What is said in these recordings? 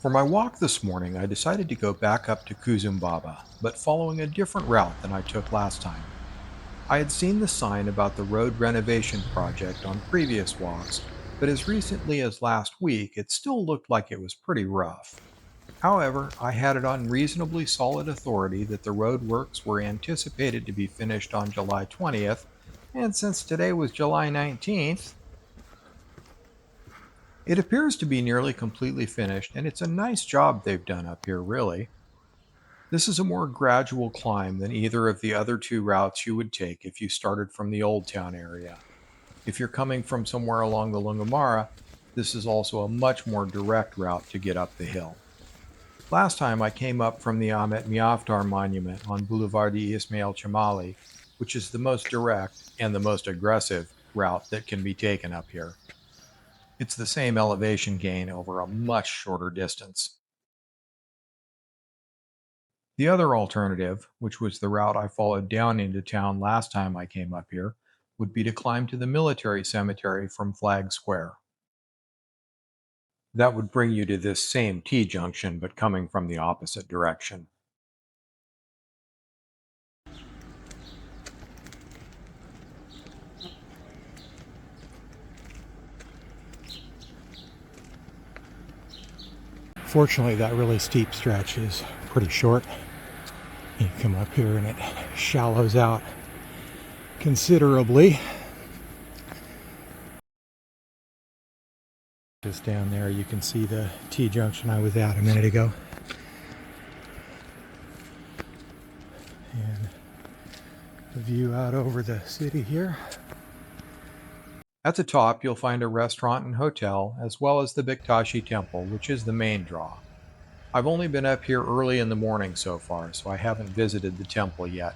For my walk this morning, I decided to go back up to Kuzum Baba, but following a different route than I took last time. I had seen the sign about the road renovation project on previous walks, but as recently as last week, it still looked like it was pretty rough. However, I had it on reasonably solid authority that the road works were anticipated to be finished on July 20th, and since today was July 19th, it appears to be nearly completely finished, and it's a nice job they've done up here, really. This is a more gradual climb than either of the other two routes you would take if you started from the Old Town area. If you're coming from somewhere along the Lungomare, this is also a much more direct route to get up the hill. Last time I came up from the Ahmet Lepenica monument on Bulevardi Ismail Qemali, which is the most direct and the most aggressive route that can be taken up here. It's the same elevation gain over a much shorter distance. The other alternative, which was the route I followed down into town last time I came up here, would be to climb to the military cemetery from Flag Square. That would bring you to this same T-junction, but coming from the opposite direction. Fortunately, that really steep stretch is pretty short. You come up here and it shallows out considerably. Just down there you can see the T-junction I was at a minute ago. And the view out over the city here. At the top, you'll find a restaurant and hotel, as well as the Bektashi Temple, which is the main draw. I've only been up here early in the morning so far, so I haven't visited the temple yet.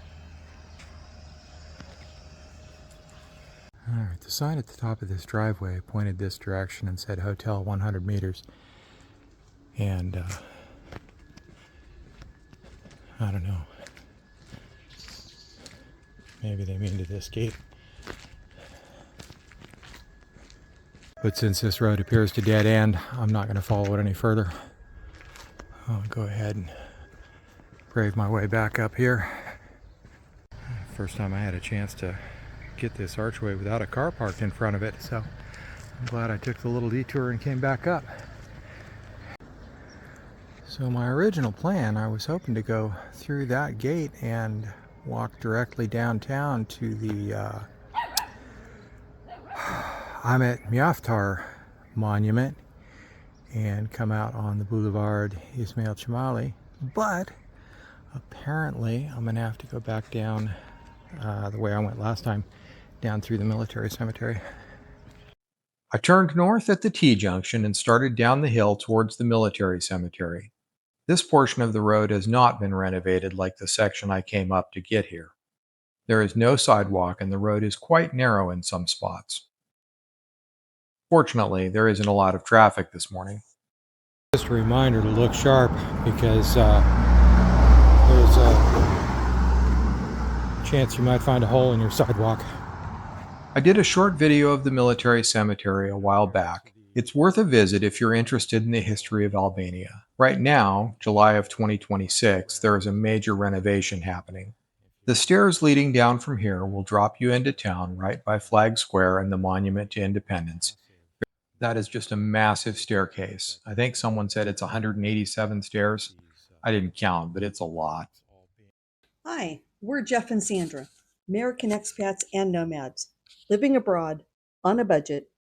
Alright, the sign at the top of this driveway pointed this direction and said hotel 100 meters. And, I don't know. Maybe they mean to this gate. But since this road appears to dead end, I'm not going to follow it any further. I'll go ahead and brave my way back up here. First time I had a chance to get this archway without a car parked in front of it, so I'm glad I took the little detour and came back up. So my original plan, I was hoping to go through that gate and walk directly downtown to the Ahmet Lepenica monument and come out on the Bulevardi Ismail Qemali, but apparently I'm gonna have to go back down the way I went last time, down through the military cemetery. I turned north at the T-junction and started down the hill towards the military cemetery. This portion of the road has not been renovated like the section I came up to get here. There is no sidewalk and the road is quite narrow in some spots. Fortunately, there isn't a lot of traffic this morning. Just a reminder to look sharp because there's a chance you might find a hole in your sidewalk. I did a short video of the military cemetery a while back. It's worth a visit if you're interested in the history of Albania. Right now, July of 2026, there is a major renovation happening. The stairs leading down from here will drop you into town right by Flag Square and the Monument to Independence. That is just a massive staircase. I think someone said it's 187 stairs. I didn't count, but it's a lot. Hi, we're Jeff and Sandra, American expats and nomads, living abroad, on a budget,